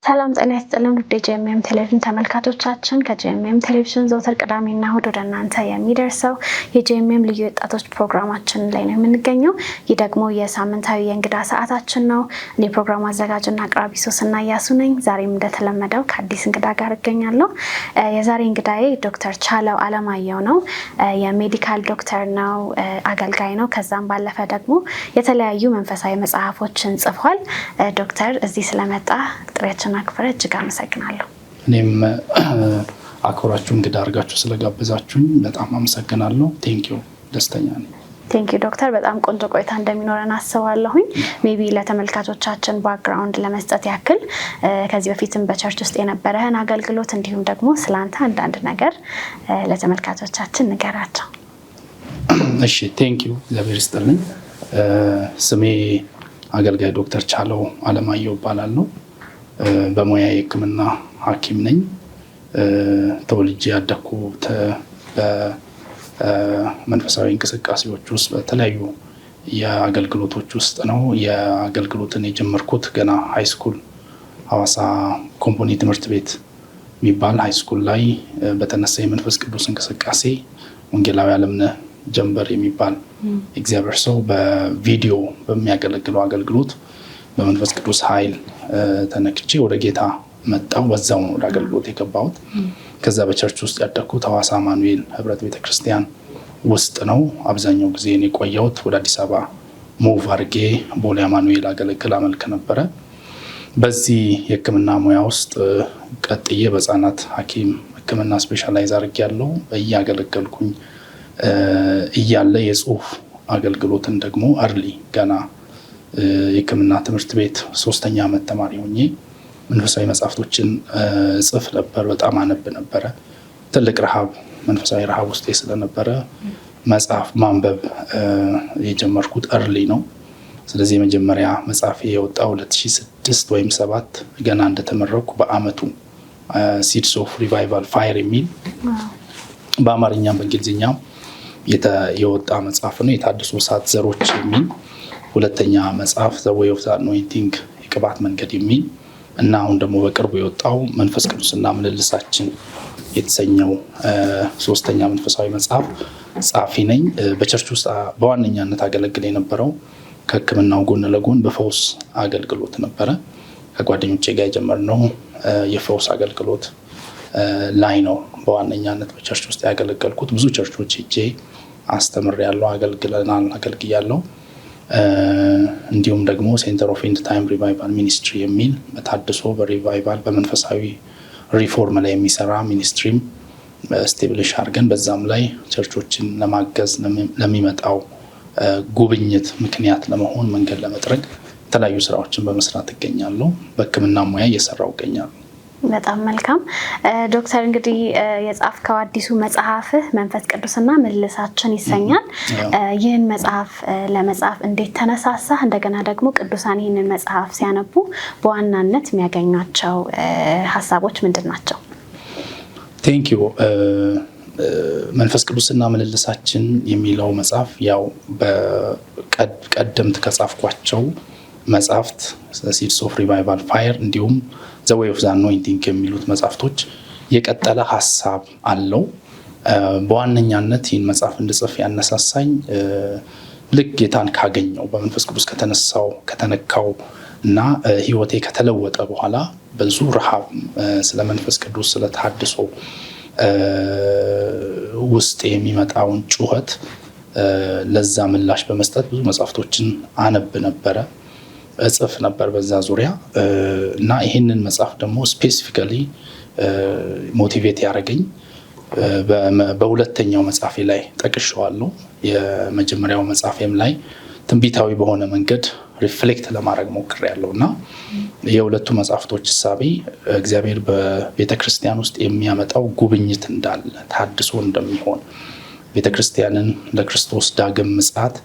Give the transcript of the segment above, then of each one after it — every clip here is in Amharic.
ሰላም ጤና ይስጥልን ውድ የጄኤምኤም ቴሌቪዥን ተመልካቾቻችን ከጄኤምኤም ቴሌቪዥን ዘወትር ቅዳሜና እሁድ ወደ እናንተ የሚደርሰው የጄኤምኤም ልዩ ወጣቶች ፕሮግራማችን ላይ ነው የምንገኘው። ይህ ደግሞ የሳምንታዊ የእንግዳ ሰዓታችን ነው። እኔ ፕሮግራም አዘጋጅና አቅራቢ ሶስና እያሱ ነኝ። ዛሬም እንደተለመደው ከአዲስ እንግዳ ጋር እገኛለሁ። የዛሬ እንግዳዬ ዶክተር ቻለው አለማየሁ ነው። የሜዲካል ዶክተር ነው፣ አገልጋይ ነው። ከዛም ባለፈ ደግሞ የተለያዩ መንፈሳዊ መጽሐፎችን ጽፏል። ዶክተር እዚህ ስለመጣ ጥሪያችን አክብረ እጅግ አመሰግናለሁ። እኔም አክብራችሁ እንግዳ አድርጋችሁ ስለጋበዛችሁኝ በጣም አመሰግናለሁ። ቴንኪዩ፣ ደስተኛ ነኝ። ቴንኪዩ ዶክተር፣ በጣም ቆንጆ ቆይታ እንደሚኖረን አስባለሁኝ። ሜቢ ለተመልካቾቻችን ባክግራውንድ ለመስጠት ያክል ከዚህ በፊትም በቸርች ውስጥ የነበረህን አገልግሎት እንዲሁም ደግሞ ስላንተ አንዳንድ ነገር ለተመልካቾቻችን ንገራቸው። እሺ፣ ቴንኪዩ፣ እግዚአብሔር ይስጥልኝ። ስሜ አገልጋይ ዶክተር ቻለው አለማየሁ እባላለሁ። በሙያ የሕክምና ሐኪም ነኝ። ተወልጄ ያደግኩት በመንፈሳዊ እንቅስቃሴዎች ውስጥ በተለያዩ የአገልግሎቶች ውስጥ ነው። የአገልግሎትን የጀመርኩት ገና ሃይስኩል ሐዋሳ ኮምፖኒ ትምህርት ቤት የሚባል ሃይስኩል ላይ በተነሳ የመንፈስ ቅዱስ እንቅስቃሴ ወንጌላዊ አለምነህ ጀንበር የሚባል እግዚአብሔር ሰው በቪዲዮ በሚያገለግለው አገልግሎት በመንፈስ ቅዱስ ኃይል ተነክቼ ወደ ጌታ መጣሁ። በዛው ነው ወደ አገልግሎት የገባሁት። ከዛ በቸርች ውስጥ ያደግኩት ሐዋሳ አማኑኤል ህብረት ቤተክርስቲያን ውስጥ ነው አብዛኛው ጊዜ የቆየሁት። ወደ አዲስ አበባ ሙቭ አድርጌ ቦሌ አማኑኤል አገለግል አመልክ ነበረ። በዚህ የሕክምና ሙያ ውስጥ ቀጥዬ በህፃናት ሐኪም ሕክምና ስፔሻላይዝ አድርጌያለሁ። እያገለገልኩኝ እያለ የጽሁፍ አገልግሎትን ደግሞ አርሊ ገና የሕክምና ትምህርት ቤት 3ኛ ዓመት ተማሪ ሆኜ መንፈሳዊ መጽሐፍቶችን ጽፍ ነበር። በጣም አነብ ነበረ። ትልቅ ረሃብ፣ መንፈሳዊ ረሃብ ውስጤ ስለነበረ መጽሐፍ ማንበብ የጀመርኩት እርሊ ነው። ስለዚህ የመጀመሪያ መጽሐፍ የወጣው 2006 ወይም 7 ገና እንደተመረኩ በአመቱ ሲድስ ኦፍ ሪቫይቫል ፋየር የሚል በአማርኛም በእንግሊዝኛም የወጣ መጽሐፍ ነው። የታድሶ እሳት ዘሮች የሚል ሁለተኛ መጽሐፍ ዘ ዌይ ኦፍ ዘ አኖይንቲንግ የቅባት መንገድ የሚል እና አሁን ደግሞ በቅርቡ የወጣው መንፈስ ቅዱስና ምልልሳችን የተሰኘው 3ኛ መንፈሳዊ መጽሐፍ ጻፊ ነኝ። በቸርች ውስጥ በዋነኛነት አገለግል የነበረው ከሕክምናው ጎን ለጎን በፈውስ አገልግሎት ነበረ። ከጓደኞቼ ጋር የጀመርነው የፈውስ አገልግሎት ላይ ነው በዋነኛነት በቸርች ውስጥ ያገለገልኩት። ብዙ ቸርቾች ሄጄ አስተምሬያለሁ፣ አገልግያለሁ። እንዲሁም ደግሞ ሴንተር ኦፍ ኤንድ ታይም ሪቫይቫል ሚኒስትሪ የሚል በታድሶ በሪቫይቫል በመንፈሳዊ ሪፎርም ላይ የሚሰራ ሚኒስትሪም ስቴብሊሽ አድርገን በዛም ላይ ቸርቾችን ለማገዝ ለሚመጣው ጉብኝት ምክንያት ለመሆን መንገድ ለመጥረግ የተለያዩ ስራዎችን በመስራት እገኛለሁ። በሕክምና ሙያ እየሰራሁ እገኛለሁ። በጣም መልካም ዶክተር፣ እንግዲህ የጻፍከው አዲሱ መጽሐፍህ መንፈስ ቅዱስና ምልልሳችን ይሰኛል። ይህን መጽሐፍ ለመጻፍ እንዴት ተነሳሳህ? እንደገና ደግሞ ቅዱሳን ይህንን መጽሐፍ ሲያነቡ በዋናነት የሚያገኟቸው ሀሳቦች ምንድን ናቸው? ቴንኪዩ። መንፈስ ቅዱስና ምልልሳችን የሚለው መጽሐፍ ያው በቀደምት ከጻፍኳቸው መጽሐፍት ሲድስ ኦፍ ሪቫይቫል ፋየር እንዲሁም ዘ ዌይ ኦፍ ዘ አኖይንቲንግ የሚሉት መጽሐፍቶች የቀጠለ ሀሳብ አለው። በዋነኛነት ይህን መጽሐፍ እንድጽፍ ያነሳሳኝ ልክ ጌታን ካገኘው በመንፈስ ቅዱስ ከተነካው እና ህይወቴ ከተለወጠ በኋላ ብዙ ረሃብ ስለ መንፈስ ቅዱስ ስለታድሶ ውስጥ የሚመጣውን ጩኸት ለዛ ምላሽ በመስጠት ብዙ መጽሐፍቶችን አነብ ነበረ፣ እጽፍ ነበር በዛ ዙሪያ እና ይህንን መጽሐፍ ደግሞ ስፔሲፊካሊ ሞቲቬት ያደረገኝ በሁለተኛው መጽሐፌ ላይ ጠቅሼዋለሁ። የመጀመሪያው መጽሐፌም ላይ ትንቢታዊ በሆነ መንገድ ሪፍሌክት ለማድረግ ሞክሬያለሁ እና የሁለቱ መጽሐፍቶች እሳቤ እግዚአብሔር በቤተክርስቲያን ውስጥ የሚያመጣው ጉብኝት እንዳለ፣ ታድሶ እንደሚሆን፣ ቤተክርስቲያንን ለክርስቶስ ዳግም ምጽአት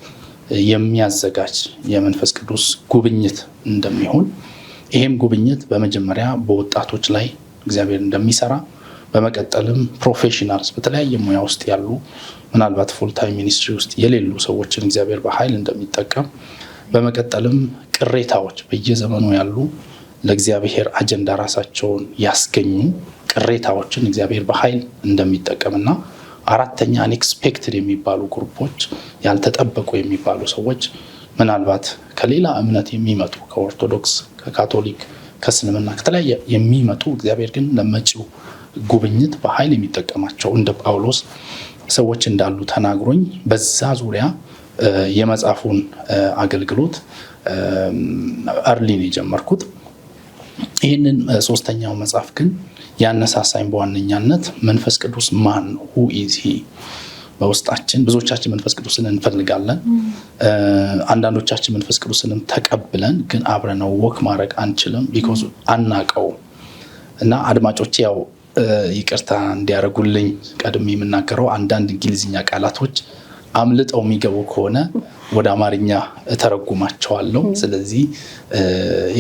የሚያዘጋጅ የመንፈስ ቅዱስ ጉብኝት እንደሚሆን፣ ይሄም ጉብኝት በመጀመሪያ በወጣቶች ላይ እግዚአብሔር እንደሚሰራ፣ በመቀጠልም ፕሮፌሽናልስ በተለያየ ሙያ ውስጥ ያሉ ምናልባት ፉል ታይም ሚኒስትሪ ውስጥ የሌሉ ሰዎችን እግዚአብሔር በኃይል እንደሚጠቀም፣ በመቀጠልም ቅሬታዎች በየዘመኑ ያሉ ለእግዚአብሔር አጀንዳ ራሳቸውን ያስገኙ ቅሬታዎችን እግዚአብሔር በኃይል እንደሚጠቀምና አራተኛ አንኤክስፔክትድ የሚባሉ ግሩፖች ያልተጠበቁ የሚባሉ ሰዎች ምናልባት ከሌላ እምነት የሚመጡ ከኦርቶዶክስ፣ ከካቶሊክ፣ ከእስልምና ከተለያየ የሚመጡ እግዚአብሔር ግን ለመጪው ጉብኝት በኃይል የሚጠቀማቸው እንደ ጳውሎስ ሰዎች እንዳሉ ተናግሮኝ በዛ ዙሪያ የመጽሐፉን አገልግሎት አርሊን የጀመርኩት። ይህንን ሶስተኛው መጽሐፍ ግን ያነሳሳኝ በዋነኛነት መንፈስ ቅዱስ ማን ነው? who is he? በውስጣችን ብዙዎቻችን መንፈስ ቅዱስን እንፈልጋለን። አንዳንዶቻችን መንፈስ ቅዱስንም ተቀብለን ግን አብረነው ወክ ማድረግ አንችልም ቢኮዝ አናቀው። እና አድማጮቼ ያው ይቅርታ እንዲያደርጉልኝ ቀድሜ የምናገረው አንዳንድ እንግሊዝኛ ቃላቶች አምልጠው የሚገቡ ከሆነ ወደ አማርኛ እተረጉማቸዋለሁ። ስለዚህ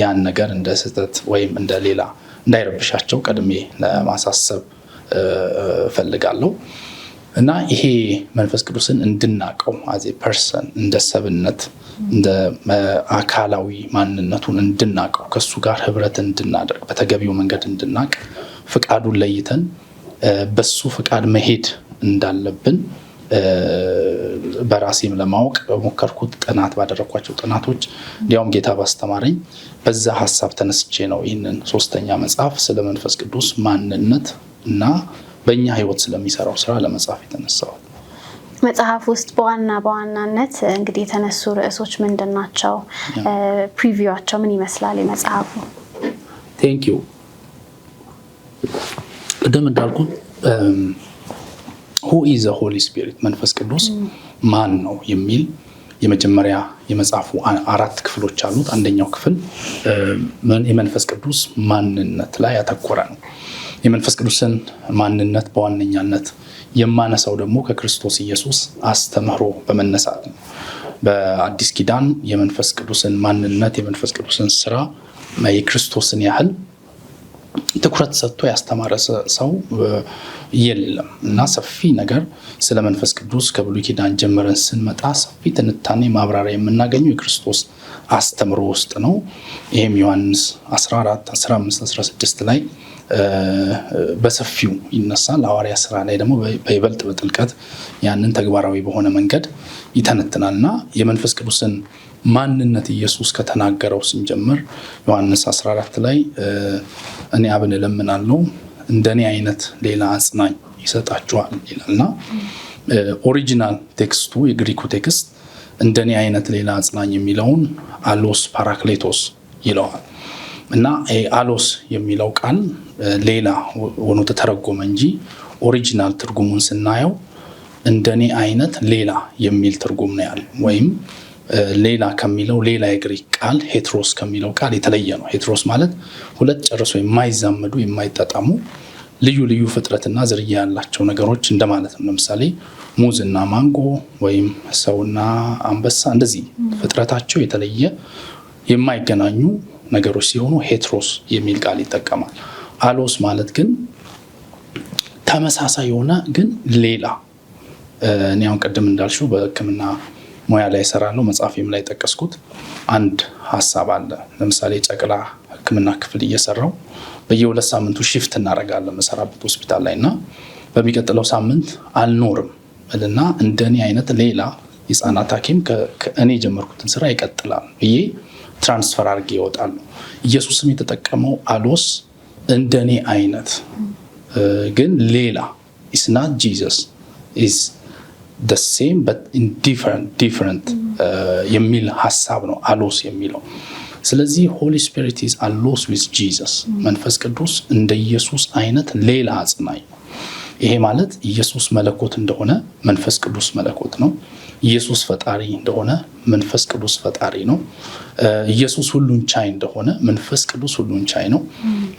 ያን ነገር እንደ ስህተት ወይም እንደ ሌላ እንዳይረብሻቸው ቀድሜ ለማሳሰብ ፈልጋለሁ። እና ይሄ መንፈስ ቅዱስን እንድናቀው አዜ ፐርሰን እንደ ሰብነት እንደ አካላዊ ማንነቱን እንድናቀው ከሱ ጋር ህብረት እንድናደርግ በተገቢው መንገድ እንድናቅ ፍቃዱን ለይተን በሱ ፍቃድ መሄድ እንዳለብን በራሴም ለማወቅ በሞከርኩት ጥናት ባደረኳቸው ጥናቶች እንዲያውም ጌታ ባስተማረኝ በዛ ሐሳብ ተነስቼ ነው ይህንን ሶስተኛ መጽሐፍ ስለ መንፈስ ቅዱስ ማንነት እና በእኛ ህይወት ስለሚሰራው ስራ ለመጻፍ የተነሳው። መጽሐፍ ውስጥ በዋናነት እንግዲህ የተነሱ ርዕሶች ምንድን ናቸው? ፕሪቪዋቸው ምን ይመስላል የመጽሐፉ? ቴንክ ዩ። ቅድም እንዳልኩት who is the Holy Spirit? መንፈስ ቅዱስ ማን ነው የሚል የመጀመሪያ የመጽሐፉ 4 ክፍሎች አሉት። አንደኛው ክፍል የመንፈስ ቅዱስ ማንነት ላይ ያተኮረ ነው። የመንፈስ ቅዱስን ማንነት በዋነኛነት የማነሳው ደግሞ ከክርስቶስ ኢየሱስ አስተምህሮ በመነሳት ነው። በአዲስ ኪዳን የመንፈስ ቅዱስን ማንነት የመንፈስ ቅዱስን ስራ የክርስቶስን ያህል ትኩረት ሰጥቶ ያስተማረ ሰው የለም እና ሰፊ ነገር ስለ መንፈስ ቅዱስ ከብሉይ ኪዳን ጀምረን ስንመጣ ሰፊ ትንታኔ ማብራሪያ የምናገኘው የክርስቶስ አስተምህሮ ውስጥ ነው። ይሄም ዮሐንስ 14 15 16 ላይ በሰፊው ይነሳል። ሐዋርያ ሥራ ላይ ደግሞ በይበልጥ በጥልቀት ያንን ተግባራዊ በሆነ መንገድ ይተነትናልና የመንፈስ ቅዱስን ማንነት ኢየሱስ ከተናገረው ስንጀምር ዮሐንስ 14 ላይ እኔ አብን እለምናለሁ እንደኔ አይነት ሌላ አጽናኝ ይሰጣችኋል ይላልና ኦሪጂናል ቴክስቱ የግሪኩ ቴክስት እንደኔ አይነት ሌላ አጽናኝ የሚለውን አሎስ ፓራክሌቶስ ይለዋል። እና አሎስ የሚለው ቃል ሌላ ሆኖ ተተረጎመ እንጂ ኦሪጂናል ትርጉሙን ስናየው እንደኔ አይነት ሌላ የሚል ትርጉም ነው ያለው። ወይም ሌላ ከሚለው ሌላ የግሪክ ቃል ሄትሮስ ከሚለው ቃል የተለየ ነው። ሄትሮስ ማለት ሁለት ጨርሶ የማይዛመዱ የማይጣጣሙ ልዩ ልዩ ፍጥረትና ዝርያ ያላቸው ነገሮች እንደማለት ነው። ለምሳሌ ሙዝና ማንጎ ወይም ሰውና አንበሳ እንደዚህ ፍጥረታቸው የተለየ የማይገናኙ ነገሮች ሲሆኑ ሄትሮስ የሚል ቃል ይጠቀማል። አሎስ ማለት ግን ተመሳሳይ የሆነ ግን ሌላ እኔ አሁን ቅድም እንዳልሽው በሕክምና ሙያ ላይ እሰራለሁ። መጽሐፌም ላይ ጠቀስኩት አንድ ሀሳብ አለ። ለምሳሌ ጨቅላ ሕክምና ክፍል እየሰራው በየ2 ሳምንቱ ሽፍት እናደርጋለን መሰራበት ሆስፒታል ላይ እና በሚቀጥለው ሳምንት አልኖርም እና እንደኔ አይነት ሌላ የህፃናት ሐኪም ከእኔ የጀመርኩትን ስራ ይቀጥላል ብዬ ትራንስፈር አድርጌ ይወጣሉ። ኢየሱስም የተጠቀመው አሎስ እንደኔ አይነት ግን ሌላ is not Jesus is the same but in different የሚል ሐሳብ ነው አሎስ የሚለው። ስለዚህ Holy Spirit is allos with Jesus መንፈስ ቅዱስ እንደ ኢየሱስ አይነት ሌላ አጽናኝ ነው። ይሄ ማለት ኢየሱስ መለኮት እንደሆነ መንፈስ ቅዱስ መለኮት ነው። ኢየሱስ ፈጣሪ እንደሆነ መንፈስ ቅዱስ ፈጣሪ ነው። ኢየሱስ ሁሉን ቻይ እንደሆነ መንፈስ ቅዱስ ሁሉን ቻይ ነው።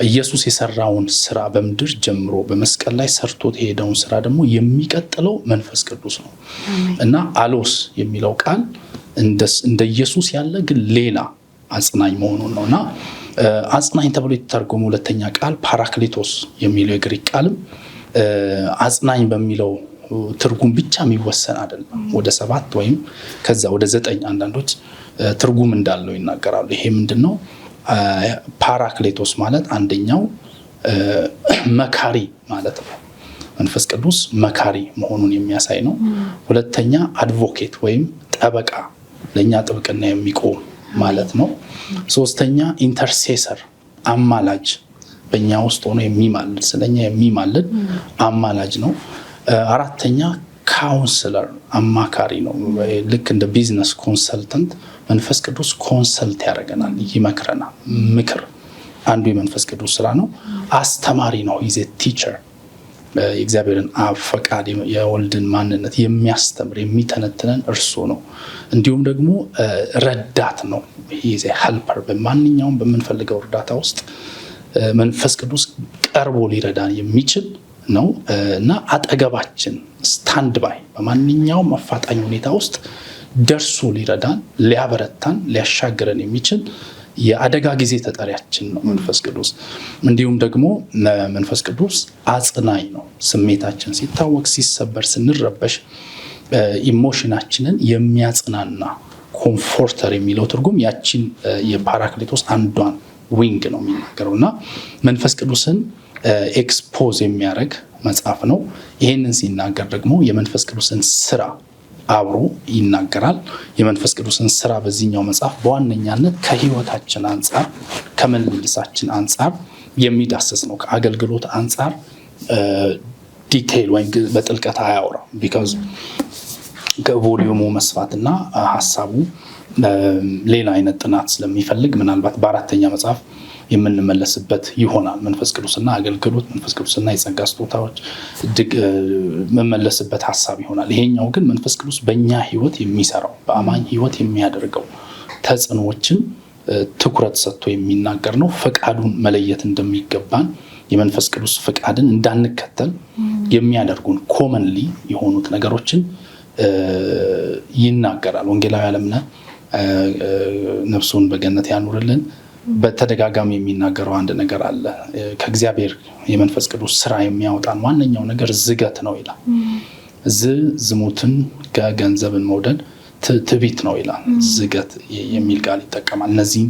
ኢየሱስ የሰራውን ስራ በምድር ጀምሮ በመስቀል ላይ ሰርቶት የሄደውን ስራ ደግሞ የሚቀጥለው መንፈስ ቅዱስ ነው እና አሎስ የሚለው ቃል እንደ ኢየሱስ ያለ ግን ሌላ አጽናኝ መሆኑን ነውና አጽናኝ ተብሎ የተተረጎመው ሁለተኛ ቃል ፓራክሊቶስ የሚለው የግሪክ ቃልም አጽናኝ በሚለው ትርጉም ብቻ የሚወሰን አይደለም። ወደ 7 ወይም ከዛ ወደ 9 አንዳንዶች ትርጉም እንዳለው ይናገራሉ። ይሄ ምንድነው? ፓራክሌቶስ ማለት አንደኛው መካሪ ማለት ነው። መንፈስ ቅዱስ መካሪ መሆኑን የሚያሳይ ነው። ሁለተኛ አድቮኬት ወይም ጠበቃ፣ ለኛ ጥብቅና የሚቆም ማለት ነው። ሶስተኛ ኢንተርሴሰር አማላጅ፣ በእኛ ውስጥ ሆኖ የሚማልድ ስለኛ የሚማልድ አማላጅ ነው። አራተኛ ካውንስለር አማካሪ ነው። ልክ እንደ ቢዝነስ ኮንሰልተንት መንፈስ ቅዱስ ኮንሰልት ያደርገናል፣ ይመክረናል። ምክር አንዱ የመንፈስ ቅዱስ ስራ ነው። አስተማሪ ነው። ኢዝ ኤ ቲቸር፣ የእግዚአብሔርን አብ ፈቃድ የወልድን ማንነት የሚያስተምር የሚተነትነን እርሱ ነው። እንዲሁም ደግሞ ረዳት ነው። ኢዝ ኤ ሄልፐር፣ በማንኛውም በምንፈልገው እርዳታ ውስጥ መንፈስ ቅዱስ ቀርቦ ሊረዳን የሚችል ነው እና አጠገባችን ስታንድ ባይ በማንኛውም አፋጣኝ ሁኔታ ውስጥ ደርሶ ሊረዳን፣ ሊያበረታን፣ ሊያሻግረን የሚችል የአደጋ ጊዜ ተጠሪያችን ነው መንፈስ ቅዱስ። እንዲሁም ደግሞ መንፈስ ቅዱስ አጽናኝ ነው። ስሜታችን ሲታወቅ፣ ሲሰበር፣ ስንረበሽ ኢሞሽናችንን የሚያጽናና ኮምፎርተር የሚለው ትርጉም ያችን የፓራክሌቶስ አንዷን ዊንግ ነው የሚናገረው እና መንፈስ ቅዱስን ኤክስፖዝ የሚያደርግ መጽሐፍ ነው። ይህንን ሲናገር ደግሞ የመንፈስ ቅዱስን ስራ አብሮ ይናገራል። የመንፈስ ቅዱስን ስራ በዚህኛው መጽሐፍ በዋነኛነት ከህይወታችን አንጻር፣ ከመልሳችን አንጻር የሚዳስስ ነው። ከአገልግሎት አንጻር ዲቴይል ወይም በጥልቀት አያወራም። ቢካዝ ከቮሊዩሙ መስፋትና ሀሳቡ ሌላ አይነት ጥናት ስለሚፈልግ ምናልባት በአራተኛ መጽሐፍ የምንመለስበት ይሆናል። መንፈስ ቅዱስና አገልግሎት፣ መንፈስ ቅዱስና የጸጋ ስጦታዎች መመለስበት ሀሳብ ይሆናል። ይሄኛው ግን መንፈስ ቅዱስ በእኛ ህይወት የሚሰራው በአማኝ ህይወት የሚያደርገው ተጽዕኖዎችን ትኩረት ሰጥቶ የሚናገር ነው። ፈቃዱን መለየት እንደሚገባን፣ የመንፈስ ቅዱስ ፈቃድን እንዳንከተል የሚያደርጉን ኮመንሊ የሆኑት ነገሮችን ይናገራል። ወንጌላዊ ዓለምነህ ነፍሱን በገነት ያኑርልን በተደጋጋሚ የሚናገረው አንድ ነገር አለ። ከእግዚአብሔር የመንፈስ ቅዱስ ስራ የሚያወጣን ዋነኛው ነገር ዝገት ነው ይላል። ዝሙትን፣ ገንዘብን መውደድ፣ ትዕቢት ነው ይላል። ዝገት የሚል ቃል ይጠቀማል። እነዚህን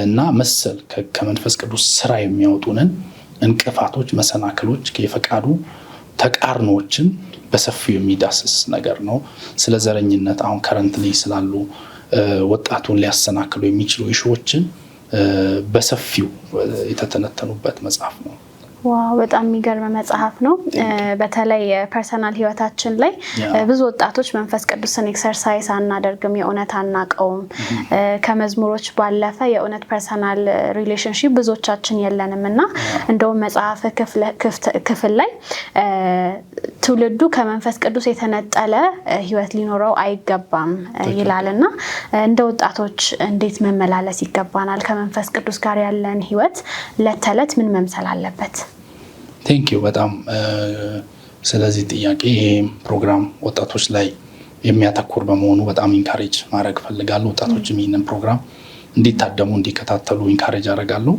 እና መሰል ከመንፈስ ቅዱስ ስራ የሚያወጡንን እንቅፋቶች፣ መሰናክሎች፣ የፈቃዱ ተቃርኖዎችን በሰፊው የሚዳስስ ነገር ነው። ስለ ዘረኝነት አሁን ከረንትሊ ስላሉ ወጣቱን ሊያሰናክሉ የሚችሉ ኢሹዎችን በሰፊው የተተነተኑበት መጽሐፍ ነው። ዋው በጣም የሚገርም መጽሐፍ ነው። በተለይ ፐርሰናል ህይወታችን ላይ ብዙ ወጣቶች መንፈስ ቅዱስን ኤክሰርሳይዝ አናደርግም፣ የእውነት አናቀውም። ከመዝሙሮች ባለፈ የእውነት ፐርሰናል ሪሌሽንሺፕ ብዙዎቻችን የለንም እና እንደውም መጽሐፍ ክፍል ላይ ትውልዱ ከመንፈስ ቅዱስ የተነጠለ ህይወት ሊኖረው አይገባም ይላልና እንደ ወጣቶች እንዴት መመላለስ ይገባናል? ከመንፈስ ቅዱስ ጋር ያለን ህይወት ለተለት ምን መምሰል አለበት? ቴንኪው በጣም ስለዚህ ጥያቄ። ይሄ ፕሮግራም ወጣቶች ላይ የሚያተኩር በመሆኑ በጣም ኢንካሬጅ ማድረግ ፈልጋለሁ። ወጣቶችም ይህንን ፕሮግራም እንዲታደሙ እንዲከታተሉ ኢንካሬጅ አደርጋለሁ።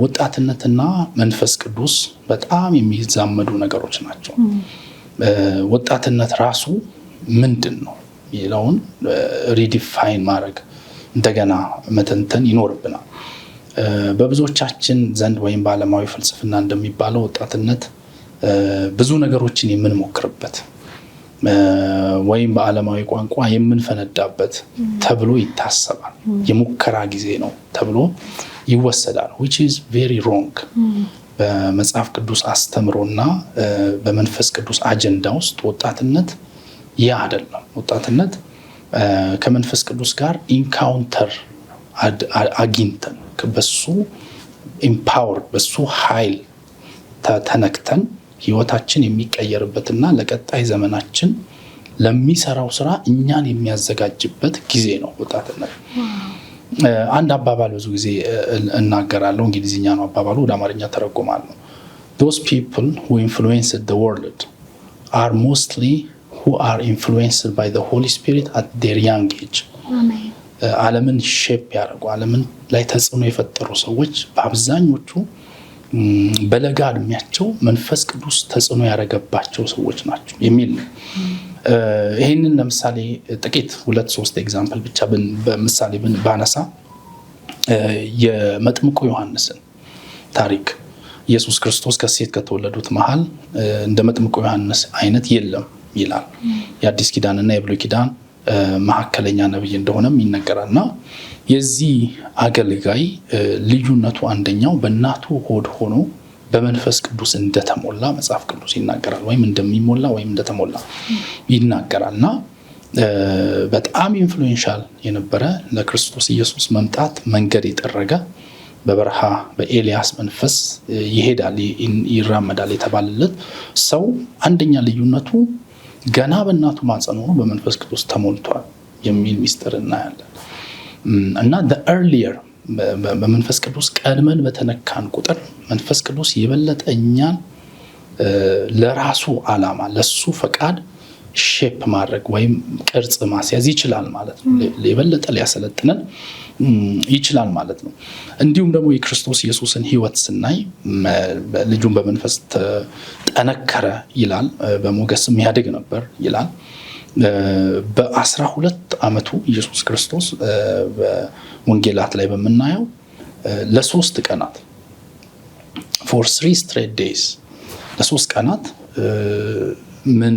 ወጣትነትና መንፈስ ቅዱስ በጣም የሚዛመዱ ነገሮች ናቸው። ወጣትነት ራሱ ምንድን ነው የሚለውን ሪዲፋይን ማድረግ እንደገና መተንተን ይኖርብናል። በብዙዎቻችን ዘንድ ወይም በዓለማዊ ፍልስፍና እንደሚባለው ወጣትነት ብዙ ነገሮችን የምንሞክርበት ወይም በዓለማዊ ቋንቋ የምንፈነዳበት ተብሎ ይታሰባል። የሙከራ ጊዜ ነው ተብሎ ይወሰዳል። which is very wrong። በመጽሐፍ ቅዱስ አስተምሮና በመንፈስ ቅዱስ አጀንዳ ውስጥ ወጣትነት ያ አይደለም። ወጣትነት ከመንፈስ ቅዱስ ጋር ኢንካውንተር አግኝተን በሱ ኢምፓወር በሱ ኃይል ተነክተን ህይወታችን የሚቀየርበትና ለቀጣይ ዘመናችን ለሚሰራው ስራ እኛን የሚያዘጋጅበት ጊዜ ነው ወጣትነት። አንድ አባባል ብዙ ጊዜ እናገራለሁ። እንግሊዝኛ ነው አባባሉ፣ ወደ አማርኛ ተረጎማለሁ። those people who influence the world are mostly who are influenced by the Holy Spirit at their young age. አሜን። ዓለምን ሼፕ ያደርጉ ዓለምን ላይ ተጽዕኖ የፈጠሩ ሰዎች በአብዛኞቹ በለጋ እድሜያቸው መንፈስ ቅዱስ ተጽዕኖ ያደረገባቸው ሰዎች ናቸው የሚል ነው። ይህንን ለምሳሌ ጥቂት 2-3 ኤግዛምፕል ብቻ በምሳሌ ባነሳ የመጥምቁ ዮሐንስን ታሪክ ኢየሱስ ክርስቶስ ከሴት ከተወለዱት መሃል እንደ መጥምቁ ዮሐንስ አይነት የለም ይላል። የአዲስ ኪዳንና የብሉይ ኪዳን መሐከለኛ ነብይ እንደሆነም ይነገራልና የዚህ አገልጋይ ልዩነቱ አንደኛው በእናቱ ሆድ ሆኖ በመንፈስ ቅዱስ እንደተሞላ መጽሐፍ ቅዱስ ይናገራል። ወይም እንደሚሞላ ወይም እንደተሞላ ይናገራልና በጣም ኢንፍሉዌንሻል የነበረ ለክርስቶስ ኢየሱስ መምጣት መንገድ የጠረገ በበረሃ በኤልያስ መንፈስ ይሄዳል ይራመዳል የተባለለት ሰው አንደኛ ልዩነቱ ገና በእናቱ ማህፀን ሆኖ በመንፈስ ቅዱስ ተሞልቷል የሚል ሚስጥር እናያለን። እና the earlier በመንፈስ ቅዱስ ቀድመን በተነካን ቁጥር መንፈስ ቅዱስ የበለጠ እኛን ለራሱ ዓላማ ለሱ ፈቃድ ሼፕ ማድረግ ወይም ቅርጽ ማስያዝ ይችላል ማለት ነው። የበለጠ ሊያሰለጥነን ይችላል ማለት ነው። እንዲሁም ደግሞ የክርስቶስ ኢየሱስን ሕይወት ስናይ ልጁን በመንፈስ ተጠነከረ ይላል፣ በሞገስም ያድግ ነበር ይላል። በ12 ዓመቱ ኢየሱስ ክርስቶስ በወንጌላት ላይ በምናየው ለሶስት ቀናት for 3 straight days ለሶስት ቀናት ምን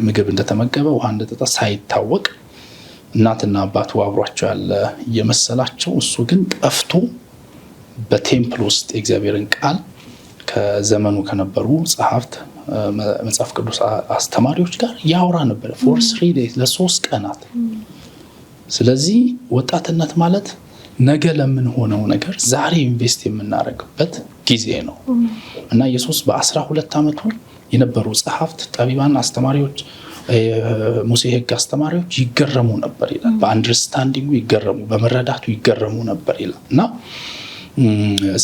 ምግብ እንደተመገበ ውሃ እንደጠጣ ሳይታወቅ እናትና አባቱ አብሯቸው ያለ የመሰላቸው እሱ ግን ጠፍቶ በቴምፕል ውስጥ የእግዚአብሔርን ቃል ከዘመኑ ከነበሩ ጸሐፍት መጽሐፍ ቅዱስ አስተማሪዎች ጋር ያወራ ነበር for 3 days ለሶስት ቀናት። ስለዚህ ወጣትነት ማለት ነገ ለምን ሆነው ነገር ዛሬ ኢንቨስት የምናደርግበት ጊዜ ነው እና ኢየሱስ በ12 ዓመቱ የነበሩ ጸሐፍት ጠቢባን አስተማሪዎች ሙሴ ሕግ አስተማሪዎች ይገረሙ ነበር ይላል። በአንደርስታንዲንጉ ይገረሙ በመረዳቱ ይገረሙ ነበር ይላል እና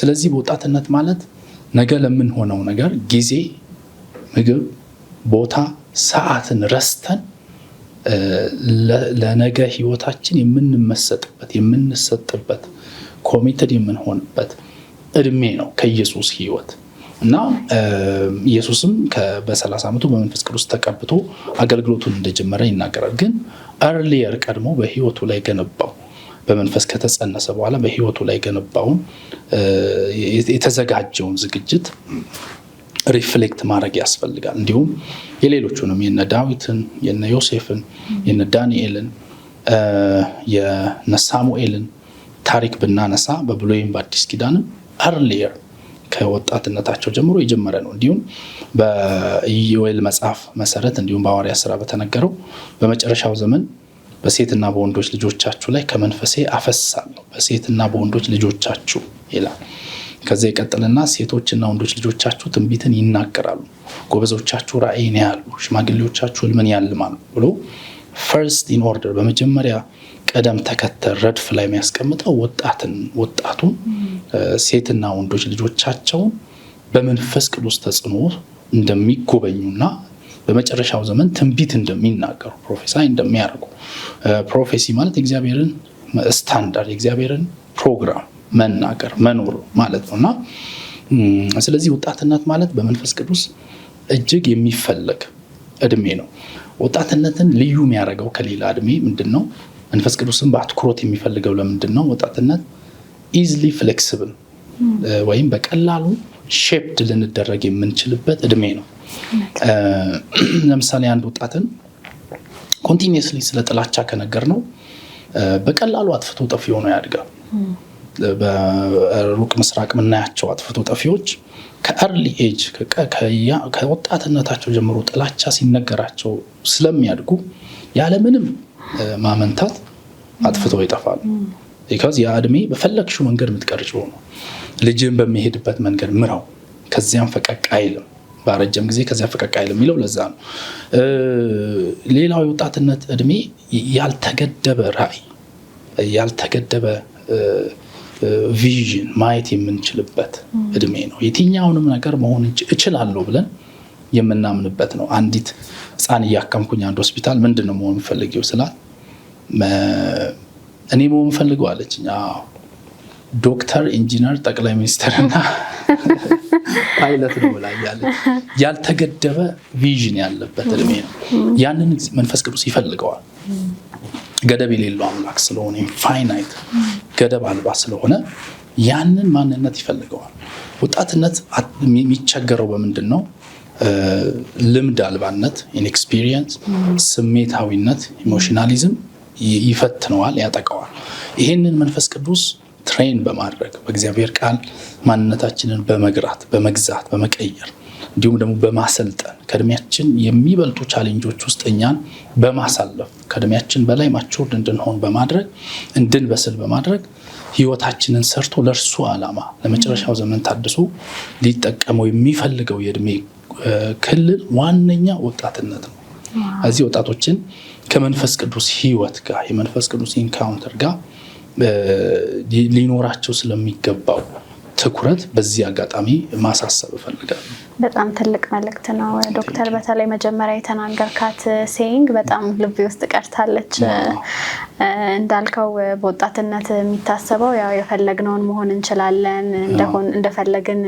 ስለዚህ በወጣትነት ማለት ነገ ለምን ሆነው ነገር ጊዜ፣ ምግብ፣ ቦታ፣ ሰዓትን ረስተን ለነገ ህይወታችን የምንመሰጥበት የምንሰጥበት ኮሚትድ የምንሆንበት እድሜ ነው ከኢየሱስ ህይወት እና ኢየሱስም በ30 ዓመቱ በመንፈስ ቅዱስ ተቀብቶ አገልግሎቱን እንደጀመረ ይናገራል። ግን earlier ቀድሞ በህይወቱ ላይ ገነባው በመንፈስ ከተጸነሰ በኋላ በህይወቱ ላይ ገነባውን የተዘጋጀውን ዝግጅት ሪፍሌክት ማድረግ ያስፈልጋል። እንዲሁም የሌሎቹንም የነ ዳዊትን የነ ዮሴፍን የነ ዳንኤልን የነ ሳሙኤልን ታሪክ ብናነሳ በብሉይም በአዲስ ኪዳንም earlier ከወጣትነታቸው ጀምሮ የጀመረ ነው። እንዲሁም በኢዮኤል መጽሐፍ መሰረት እንዲሁም በሐዋርያት ሥራ በተነገረው በመጨረሻው ዘመን በሴትና በወንዶች ልጆቻችሁ ላይ ከመንፈሴ አፈሳለሁ በሴትና በወንዶች ልጆቻችሁ ይላል። ከዚህ ይቀጥልና ሴቶችና ወንዶች ልጆቻችሁ ትንቢትን ይናገራሉ፣ ጎበዞቻችሁ ራእይን ያያሉ፣ ሽማግሌዎቻችሁ ሕልምን ያልማሉ ብሎ ፈርስት ኢን ኦርደር በመጀመሪያ ቀደም ተከተል ረድፍ ላይ የሚያስቀምጠው ወጣቱን ሴትና ወንዶች ልጆቻቸውን በመንፈስ ቅዱስ ተጽዕኖ እንደሚጎበኙና በመጨረሻው ዘመን ትንቢት እንደሚናገሩ ፕሮፌሳይ እንደሚያደርጉ ፕሮፌሲ ማለት እግዚአብሔርን ስታንዳርድ የእግዚአብሔርን ፕሮግራም መናገር መኖር ማለት ነውና ስለዚህ ወጣትነት ማለት በመንፈስ ቅዱስ እጅግ የሚፈለግ እድሜ ነው። ወጣትነትን ልዩ የሚያደርገው ከሌላ እድሜ ምንድነው? መንፈስ ቅዱስን በአትኩሮት የሚፈልገው ለምንድነው? ወጣትነት ኢዝሊ ፍሌክሲብል ወይም በቀላሉ ሼፕድ ልንደረግ የምንችልበት እድሜ ነው። ለምሳሌ አንድ ወጣትን ኮንቲኒየስሊ ስለ ጥላቻ ከነገር ነው በቀላሉ አጥፍቶ ጠፊ ሆኖ ያድጋል። በሩቅ ምስራቅ የምናያቸው አጥፍቶ ጠፊዎች ከአርሊ ኤጅ ከወጣትነታቸው ጀምሮ ጥላቻ ሲነገራቸው ስለሚያድጉ ያለምንም ማመንታት አጥፍተው ይጠፋሉ። because ያ እድሜ በፈለግሽው መንገድ የምትቀርጪው ነው። ልጅን በሚሄድበት መንገድ ምራው ከዚያም ፈቀቅ አይልም፣ ባረጀም ጊዜ ከዚያ ፈቀቅ አይልም የሚለው ለዛ ነው። ሌላው የወጣትነት እድሜ ያልተገደበ ራዕይ ያልተገደበ ቪዥን ማየት የምንችልበት እድሜ ነው። የትኛውንም ነገር መሆን እችላለሁ ብለን የምናምንበት ነው። አንዲት ህፃን እያከምኩኝ አንድ ሆስፒታል ምንድነው መሆን የምፈልገው ስላት እኔ መሆን የምፈልገው አለችኝ። ዶክተር፣ ኢንጂነር፣ ጠቅላይ ሚኒስትርና ፓይለት ነው ብላኛለች። ያልተገደበ ቪዥን ያለበት እድሜ ነው። ያንን መንፈስ ቅዱስ ይፈልገዋል። ገደብ የሌለው አምላክ ስለሆነ ኢንፋይናይት ገደብ አልባ ስለሆነ ያንን ማንነት ይፈልገዋል። ወጣትነት የሚቸገረው በምንድን ነው? ልምድ አልባነት፣ ኢንኤክስፒሪየንስ፣ ስሜታዊነት፣ ኢሞሽናሊዝም ይፈትነዋል፣ ያጠቃዋል። ይሄንን መንፈስ ቅዱስ ትሬን በማድረግ በእግዚአብሔር ቃል ማንነታችንን በመግራት በመግዛት በመቀየር እንዲሁም ደግሞ በማሰልጠን ከእድሜያችን የሚበልጡ ቻሌንጆች ውስጥ እኛን በማሳለፍ ከእድሜያችን በላይ ማቹርድ እንድንሆን በማድረግ እንድንበስል በማድረግ ህይወታችንን ሰርቶ ለእርሱ ዓላማ ለመጨረሻው ዘመን ታድሶ ሊጠቀመው የሚፈልገው የእድሜ ክልል ዋነኛ ወጣትነት ነው። እዚህ ወጣቶችን ከመንፈስ ቅዱስ ህይወት ጋር የመንፈስ ቅዱስ ኢንካውንተር ጋር ሊኖራቸው ስለሚገባው ትኩረት በዚህ አጋጣሚ ማሳሰብ እፈልጋለሁ። በጣም ትልቅ መልእክት ነው ዶክተር። በተለይ መጀመሪያ የተናገርካት ሴይንግ በጣም ልቤ ውስጥ ቀርታለች። እንዳልከው በወጣትነት የሚታሰበው ያው የፈለግነውን መሆን እንችላለን፣ እንደፈለግን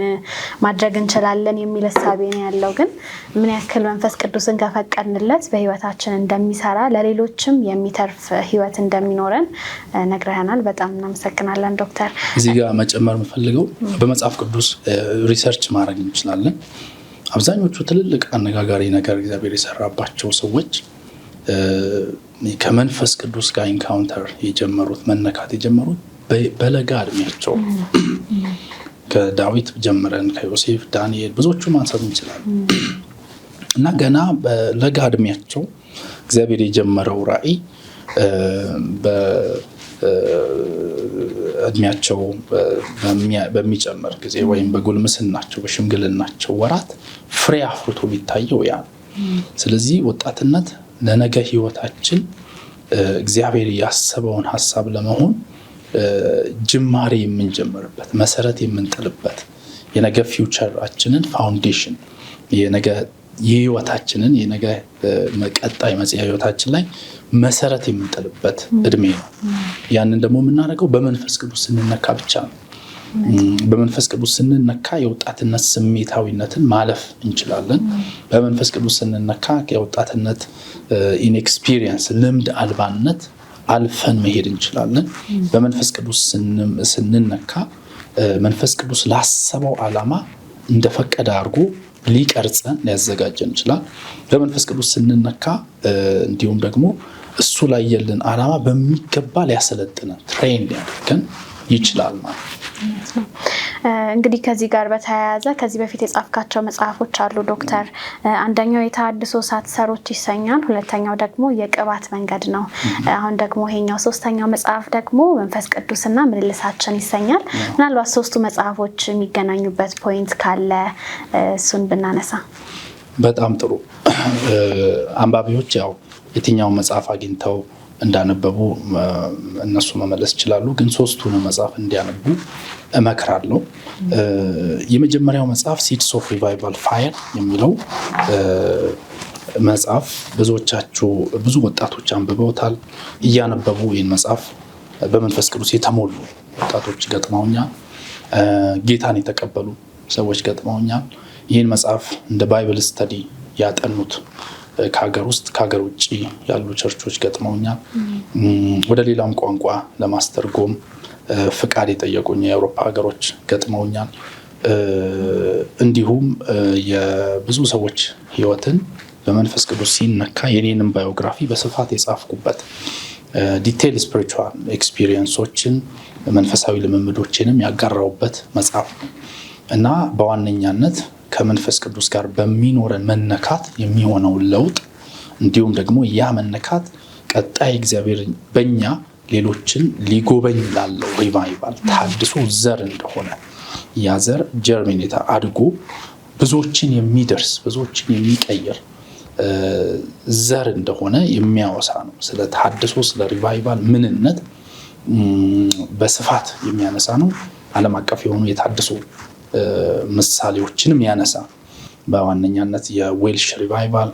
ማድረግ እንችላለን የሚል እሳቤ ነው ያለው። ግን ምን ያክል መንፈስ ቅዱስን ከፈቀድንለት በህይወታችን እንደሚሰራ ለሌሎችም የሚተርፍ ህይወት እንደሚኖረን ነግረህናል። በጣም እናመሰግናለን ዶክተር። እዚህ ጋር መጨመር የምፈልገው በመጽሐፍ ቅዱስ ሪሰርች ማድረግ እንችላለን። አብዛኞቹ ትልልቅ አነጋጋሪ ነገር እግዚአብሔር የሰራባቸው ሰዎች ከመንፈስ ቅዱስ ጋር ኢንካውንተር የጀመሩት መነካት የጀመሩት በለጋ እድሜያቸው ከዳዊት ጀምረን ከዮሴፍ፣ ዳንኤል ብዙዎቹ ማንሳት እንችላለን እና ገና በለጋ እድሜያቸው እግዚአብሔር የጀመረው ራዕይ እድሜያቸው በሚጨምር ጊዜ ወይም በጉልምስናቸው በሽምግልናቸው ወራት ፍሬ አፍርቶ ቢታየው ያ። ስለዚህ ወጣትነት ለነገ ህይወታችን እግዚአብሔር ያሰበውን ሐሳብ ለመሆን ጅማሬ የምንጀምርበት መሰረት የምንጥልበት የነገ ፊውቸራችንን ፋውንዴሽን የነገ የህይወታችንን የነገ ቀጣይ መጽያ ህይወታችን ላይ መሰረት የምንጥልበት እድሜ ነው። ያንን ደግሞ የምናደርገው በመንፈስ ቅዱስ ስንነካ ብቻ ነው። በመንፈስ ቅዱስ ስንነካ የወጣትነት ስሜታዊነትን ማለፍ እንችላለን። በመንፈስ ቅዱስ ስንነካ የወጣትነት ኢንኤክስፒሪየንስ ልምድ አልባነት አልፈን መሄድ እንችላለን። በመንፈስ ቅዱስ ስንነካ መንፈስ ቅዱስ ላሰበው ዓላማ እንደፈቀደ አድርጎ ሊቀርጸን ሊያዘጋጀን ይችላል። በመንፈስ ቅዱስ ስንነካ እንዲሁም ደግሞ እሱ ላይ ያለን ዓላማ በሚገባ ሊያሰለጥነን ትሬን ሊያደርገን ይችላል ማለት ነው። እንግዲህ ከዚህ ጋር በተያያዘ ከዚህ በፊት የጻፍካቸው መጽሐፎች አሉ ዶክተር። አንደኛው የተሃድሶ ሳትሰሮች ይሰኛል፣ ሁለተኛው ደግሞ የቅባት መንገድ ነው። አሁን ደግሞ ይሄኛው ሶስተኛው መጽሐፍ ደግሞ መንፈስ ቅዱስና ምልልሳችን ይሰኛል። ምናልባት ሶስቱ መጽሐፎች የሚገናኙበት ፖይንት ካለ እሱን ብናነሳ በጣም ጥሩ። አንባቢዎች ያው የትኛው መጽሐፍ አግኝተው እንዳነበቡ እነሱ መመለስ ይችላሉ። ግን ሶስቱን መጽሐፍ እንዲያነቡ እመክራለሁ። የመጀመሪያው መጽሐፍ ሲድስ ኦፍ ሪቫይቫል ፋየር የሚለው መጽሐፍ ብዙዎቻችሁ ብዙ ወጣቶች አንብበውታል። እያነበቡ ይህን መጽሐፍ በመንፈስ ቅዱስ የተሞሉ ወጣቶች ገጥመውኛል። ጌታን የተቀበሉ ሰዎች ገጥመውኛል። ይህን መጽሐፍ እንደ ባይብል ስተዲ ያጠኑት ከሀገር ውስጥ ከሀገር ውጭ ያሉ ቸርቾች ገጥመውኛል። ወደ ሌላም ቋንቋ ለማስተርጎም ፍቃድ የጠየቁኝ የአውሮፓ ሀገሮች ገጥመውኛል። እንዲሁም የብዙ ሰዎች ህይወትን በመንፈስ ቅዱስ ሲነካ የኔንም ባዮግራፊ በስፋት የጻፍኩበት ዲቴይል ስፒሪቹዋል ኤክስፒሪየንሶችን መንፈሳዊ ልምምዶችንም ያጋራውበት መጽሐፍ ነው እና በዋነኛነት ከመንፈስ ቅዱስ ጋር በሚኖረን መነካት የሚሆነውን ለውጥ እንዲሁም ደግሞ ያ መነካት ቀጣይ እግዚአብሔር በእኛ ሌሎችን ሊጎበኝ ላለው ሪቫይቫል ታድሶ ዘር እንደሆነ ያ ዘር ጀርሚኔታ አድጎ ብዙዎችን የሚደርስ ብዙዎችን የሚቀይር ዘር እንደሆነ የሚያወሳ ነው። ስለ ታድሶ ስለ ሪቫይቫል ምንነት በስፋት የሚያነሳ ነው። ዓለም አቀፍ የሆኑ የታድሶ ምሳሌዎችንም ያነሳ። በዋነኛነት የዌልሽ ሪቫይቫል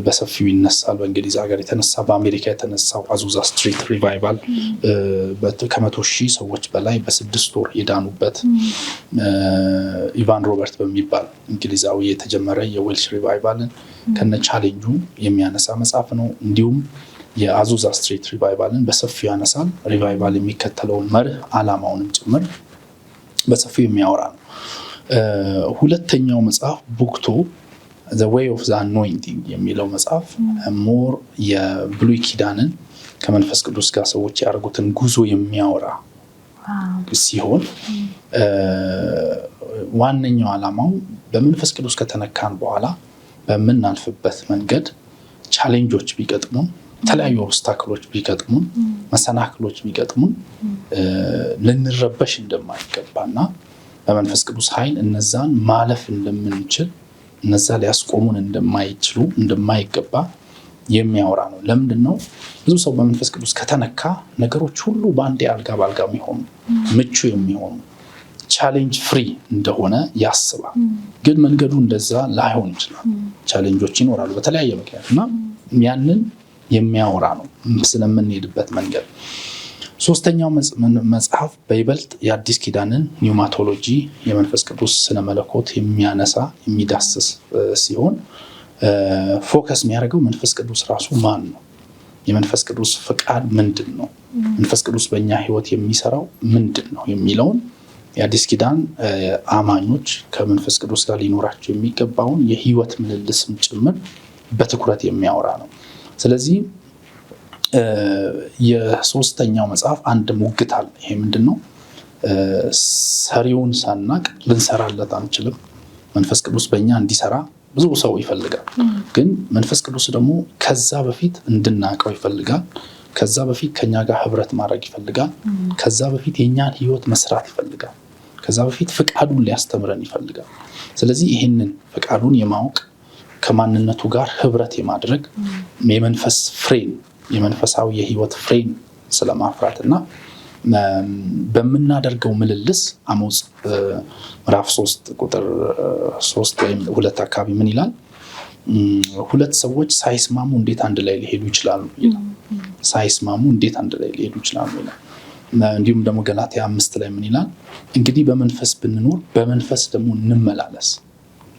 በሰፊው ይነሳል። በእንግሊዝ ሀገር የተነሳ በአሜሪካ የተነሳው አዙዛ ስትሪት ሪቫይቫል ከ100,000 ሰዎች በላይ በ6 ወር የዳኑበት ኢቫን ሮበርት በሚባል እንግሊዛዊ የተጀመረ የዌልሽ ሪቫይቫልን ከነ ቻሌንጁ የሚያነሳ መጽሐፍ ነው። እንዲሁም የአዙዛ ስትሪት ሪቫይቫልን በሰፊው ያነሳል። ሪቫይቫል የሚከተለውን መርህ ዓላማውንም ጭምር በሰፊው የሚያወራ ነው። ሁለተኛው መጽሐፍ ቡክ 2 The Way of the Anointing የሚለው መጽሐፍ ሞር የብሉይ ኪዳንን ከመንፈስ ቅዱስ ጋር ሰዎች ያደረጉትን ጉዞ የሚያወራ ሲሆን ዋነኛው ዓላማው በመንፈስ ቅዱስ ከተነካን በኋላ በምናልፍበት መንገድ ቻሌንጆች ቢገጥሙን፣ የተለያዩ ኦብስታክሎች ቢገጥሙን፣ መሰናክሎች ቢገጥሙን ልንረበሽ እንደማይገባና በመንፈስ ቅዱስ ኃይል እነዛን ማለፍ እንደምንችል፣ እነዛ ሊያስቆሙን እንደማይገባ የሚያወራ ነው። ለምንድን ነው ብዙ ሰው በመንፈስ ቅዱስ ከተነካ ነገሮች ሁሉ በአንዴ አልጋ ባልጋ የሚሆኑ ምቹ የሚሆኑ ቻሌንጅ ፍሪ እንደሆነ ያስባል። ግን መንገዱ እንደዛ ላይሆን ይችላል። ቻሌንጆች ይኖራሉ በተለያየ ምክንያት እና ያንን የሚያወራ ነው ስለምንሄድበት መንገድ። ሶስተኛው መጽሐፍ በይበልጥ የአዲስ ኪዳንን ኒውማቶሎጂ የመንፈስ ቅዱስ ስነ መለኮት የሚያነሳ የሚዳስስ ሲሆን ፎከስ የሚያደርገው መንፈስ ቅዱስ ራሱ ማን ነው፣ የመንፈስ ቅዱስ ፈቃድ ምንድን ነው፣ መንፈስ ቅዱስ በእኛ ህይወት የሚሰራው ምንድን ነው የሚለውን የአዲስ ኪዳን አማኞች ከመንፈስ ቅዱስ ጋር ሊኖራቸው የሚገባውን የህይወት ምልልስም ጭምር በትኩረት የሚያወራ ነው። ስለዚህ የሶስተኛው መጽሐፍ አንድ ሙግት አለ። ይሄ ምንድነው? ሰሪውን ሳናቅ ልንሰራለት አንችልም። መንፈስ ቅዱስ በእኛ እንዲሰራ ብዙ ሰው ይፈልጋል። ግን መንፈስ ቅዱስ ደግሞ ከዛ በፊት እንድናቀው ይፈልጋል። ከዛ በፊት ከኛ ጋር ህብረት ማድረግ ይፈልጋል። ከዛ በፊት የኛን ህይወት መስራት ይፈልጋል። ከዛ በፊት ፍቃዱን ሊያስተምረን ይፈልጋል። ስለዚህ ይህንን ፍቃዱን የማወቅ ከማንነቱ ጋር ህብረት የማድረግ የመንፈስ ፍሬን የመንፈሳዊ የህይወት ፍሬን ስለማፍራትና በምናደርገው ምልልስ አሞጽ ምዕራፍ 3 ቁጥር 3 ወይም 2 አካባቢ ምን ይላል? ሁለት ሰዎች ሳይስማሙ እንዴት አንድ ላይ ሊሄዱ ይችላሉ ይላል። ሳይስማሙ እንዴት አንድ ላይ ሊሄዱ ይችላሉ ይላል። እንዲሁም ደግሞ ገላትያ 5 ላይ ምን ይላል? እንግዲህ በመንፈስ ብንኖር በመንፈስ ደግሞ እንመላለስ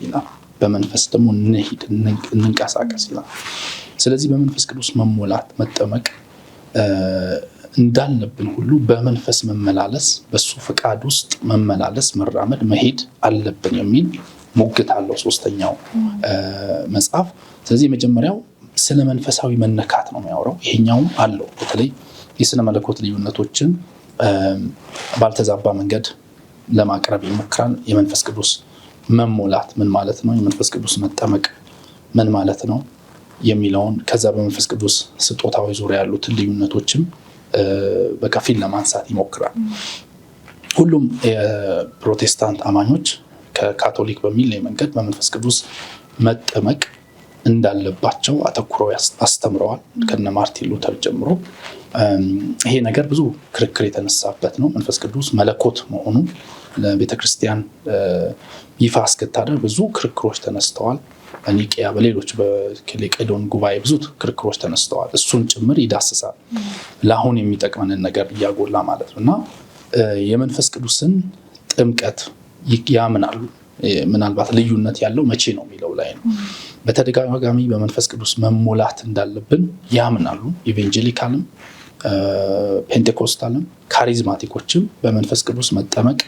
ይላል። በመንፈስ ደግሞ እንሂድ እንንቀሳቀስ ይላል። ስለዚህ በመንፈስ ቅዱስ መሞላት መጠመቅ እንዳለብን ሁሉ በመንፈስ መመላለስ፣ በሱ ፍቃድ ውስጥ መመላለስ፣ መራመድ፣ መሄድ አለብን የሚል ሙግት አለው ሶስተኛው መጽሐፍ። ስለዚህ የመጀመሪያው ስለ መንፈሳዊ መነካት ነው የሚያወራው። ይሄኛውም አለው በተለይ የስነ መለኮት ልዩነቶችን ባልተዛባ መንገድ ለማቅረብ ይሞክራል። የመንፈስ ቅዱስ መሞላት ምን ማለት ነው፣ የመንፈስ ቅዱስ መጠመቅ ምን ማለት ነው የሚለውን ከዛ በመንፈስ ቅዱስ ስጦታዊ ዙሪያ ያሉትን ልዩነቶችም በከፊል ለማንሳት ይሞክራል። ሁሉም የፕሮቴስታንት አማኞች ከካቶሊክ በሚለይ መንገድ በመንፈስ ቅዱስ መጠመቅ እንዳለባቸው አተኩረው አስተምረዋል። ከነ ማርቲን ሉተር ጀምሮ ይሄ ነገር ብዙ ክርክር የተነሳበት ነው። መንፈስ ቅዱስ መለኮት መሆኑ ለቤተክርስቲያን ይፋ እስክታደርግ ብዙ ክርክሮች ተነስተዋል። በኒቂያ በሌሎች በኬልቄዶን ጉባኤ ብዙ ክርክሮች ተነስተዋል። እሱን ጭምር ይዳስሳል። ለአሁን የሚጠቅመንን ነገር እያጎላ ማለት ነው እና የመንፈስ ቅዱስን ጥምቀት ያምናሉ። ምናልባት ልዩነት ያለው መቼ ነው የሚለው ላይ ነው። በተደጋጋሚ በመንፈስ ቅዱስ መሞላት እንዳለብን ያምናሉ። ኢቫንጀሊካልም ፔንቴኮስታልም ካሪዝማቲኮችም በመንፈስ ቅዱስ መጠመቅ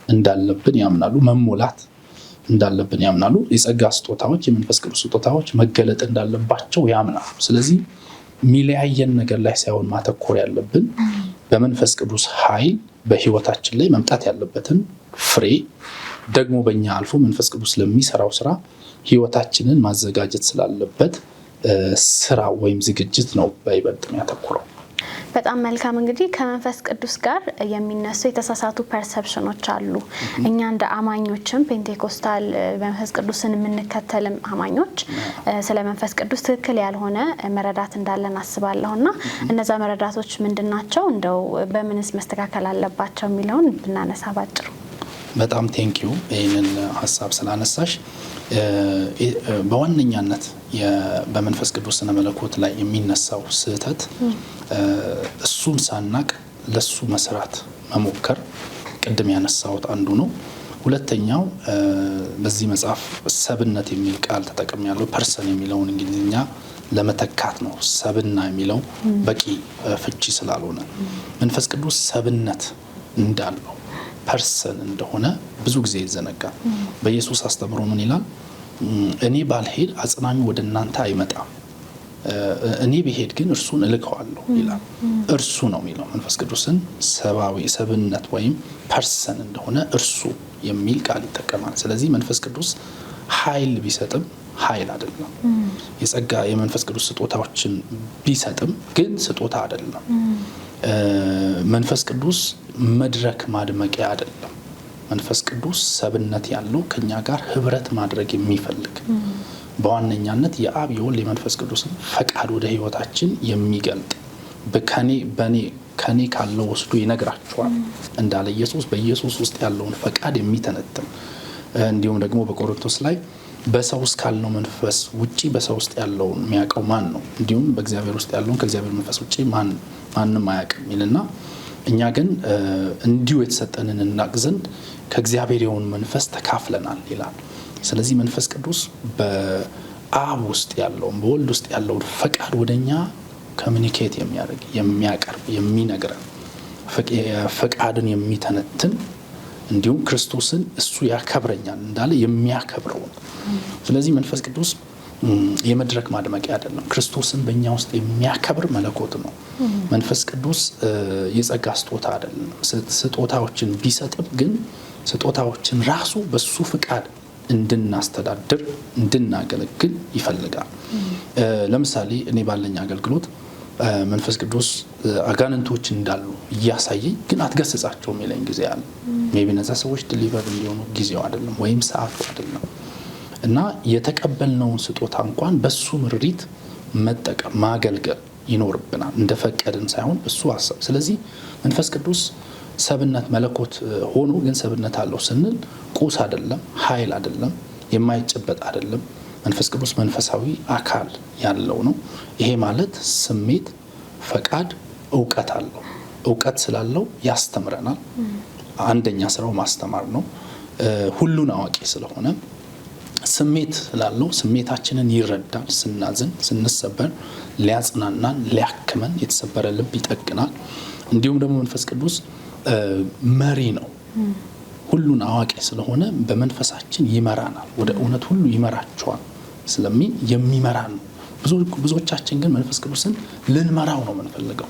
እንዳለብን ያምናሉ። መሞላት እንዳለብን ያምናሉ። የጸጋ ስጦታዎች የመንፈስ ቅዱስ ስጦታዎች መገለጥ እንዳለባቸው ያምናሉ። ስለዚህ ሚለያየን ነገር ላይ ሳይሆን ማተኮር ያለብን በመንፈስ ቅዱስ ኃይል በህይወታችን ላይ መምጣት ያለበትን ፍሬ ደግሞ በእኛ አልፎ መንፈስ ቅዱስ ለሚሰራው ስራ ህይወታችንን ማዘጋጀት ስላለበት ስራ ወይም ዝግጅት ነው በይበልጥ የሚያተኩረው። በጣም መልካም። እንግዲህ ከመንፈስ ቅዱስ ጋር የሚነሱ የተሳሳቱ ፐርሰፕሽኖች አሉ። እኛ እንደ አማኞችም ፔንቴኮስታል መንፈስ ቅዱስን የምንከተልም አማኞች ስለ መንፈስ ቅዱስ ትክክል ያልሆነ መረዳት እንዳለን አስባለሁና እነዛ መረዳቶች ምንድናቸው? እንደው በምንስ መስተካከል አለባቸው የሚለውን ብናነሳ ባጭሩ። በጣም ቴንኪዩ ይህንን ሀሳብ ስላነሳሽ። በዋነኛነት በመንፈስ ቅዱስ ስነ መለኮት ላይ የሚነሳው ስህተት እሱን ሳናቅ ለሱ መስራት መሞከር ቅድም ያነሳሁት አንዱ ነው። ሁለተኛው በዚህ መጽሐፍ ሰብነት የሚል ቃል ተጠቅሜያለሁ። ፐርሰን የሚለውን እንግሊዝኛ ለመተካት ነው ሰብና የሚለው በቂ ፍቺ ስላልሆነ መንፈስ ቅዱስ ሰብነት እንዳለው ፐርሰን እንደሆነ ብዙ ጊዜ ይዘነጋል። በኢየሱስ አስተምሮ ምን ይላል? እኔ ባልሄድ አጽናኙ ወደ እናንተ አይመጣም፣ እኔ ብሄድ ግን እርሱን እልከዋለሁ ይላል። እርሱ ነው የሚለው መንፈስ ቅዱስን ሰብአዊ ሰብነት ወይም ፐርሰን እንደሆነ እርሱ የሚል ቃል ይጠቀማል። ስለዚህ መንፈስ ቅዱስ ኃይል ቢሰጥም ኃይል አይደለም። የጸጋ የመንፈስ ቅዱስ ስጦታዎችን ቢሰጥም ግን ስጦታ አይደለም። መንፈስ ቅዱስ መድረክ ማድመቂያ አይደለም። መንፈስ ቅዱስ ሰብነት ያለው ከኛ ጋር ህብረት ማድረግ የሚፈልግ በዋነኛነት የአብ የወልድ የመንፈስ ቅዱስን ፈቃድ ወደ ህይወታችን የሚገልጥ ከኔ ካለው ወስዶ ይነግራቸዋል እንዳለ ኢየሱስ በኢየሱስ ውስጥ ያለውን ፈቃድ የሚተነትን እንዲሁም ደግሞ በቆሮንቶስ ላይ በሰው ውስጥ ካለው መንፈስ ውጪ በሰው ውስጥ ያለውን የሚያውቀው ማን ነው? እንዲሁም በእግዚአብሔር ውስጥ ያለውን ከእግዚአብሔር መንፈስ ውጪ ማንም አያውቅም ይልና እኛ ግን እንዲሁ የተሰጠንን እናቅ ዘንድ ከእግዚአብሔር የሆነ መንፈስ ተካፍለናል ይላል። ስለዚህ መንፈስ ቅዱስ በአብ ውስጥ ያለውን በወልድ ውስጥ ያለውን ፈቃድ ወደኛ ኮሚኒኬት የሚያደርግ የሚያቀርብ የሚነግረን ፈቃድን የሚተነትን እንዲሁም ክርስቶስን እሱ ያከብረኛል እንዳለ የሚያከብረው። ስለዚህ መንፈስ ቅዱስ የመድረክ ማድመቂያ አይደለም፣ ክርስቶስን በእኛ ውስጥ የሚያከብር መለኮት ነው። መንፈስ ቅዱስ የጸጋ ስጦታ አይደለም። ስጦታዎችን ቢሰጥም ግን ስጦታዎችን ራሱ በሱ ፍቃድ እንድናስተዳድር እንድናገለግል ይፈልጋል። ለምሳሌ እኔ ባለኝ አገልግሎት መንፈስ ቅዱስ አጋንንቶች እንዳሉ እያሳየኝ ግን አትገስጻቸው የሚለኝ ጊዜ አለ። ሜቢ እነዛ ሰዎች ዲሊቨር እንዲሆኑ ጊዜው አይደለም ወይም ሰዓቱ አይደለም እና የተቀበልነውን ስጦታ እንኳን በሱ ምሪት መጠቀም ማገልገል ይኖርብናል፣ እንደፈቀድን ሳይሆን እሱ ሐሳብ። ስለዚህ መንፈስ ቅዱስ ሰብነት መለኮት ሆኖ ግን ሰብነት አለው ስንል ቁስ አይደለም፣ ኃይል አይደለም፣ የማይጨበጥ አይደለም። መንፈስ ቅዱስ መንፈሳዊ አካል ያለው ነው። ይሄ ማለት ስሜት፣ ፈቃድ፣ እውቀት አለው። እውቀት ስላለው ያስተምረናል። አንደኛ ስራው ማስተማር ነው። ሁሉን አዋቂ ስለሆነ ስሜት ስላለው ስሜታችንን ይረዳል። ስናዝን፣ ስንሰበር ሊያጽናናን፣ ሊያክመን፣ የተሰበረ ልብ ይጠግናል። እንዲሁም ደግሞ መንፈስ ቅዱስ መሪ ነው። ሁሉን አዋቂ ስለሆነ በመንፈሳችን ይመራናል፣ ወደ እውነት ሁሉ ይመራቸዋል ስለሚል የሚመራን ነው። ብዙዎቻችን ግን መንፈስ ቅዱስን ልንመራው ነው የምንፈልገው፣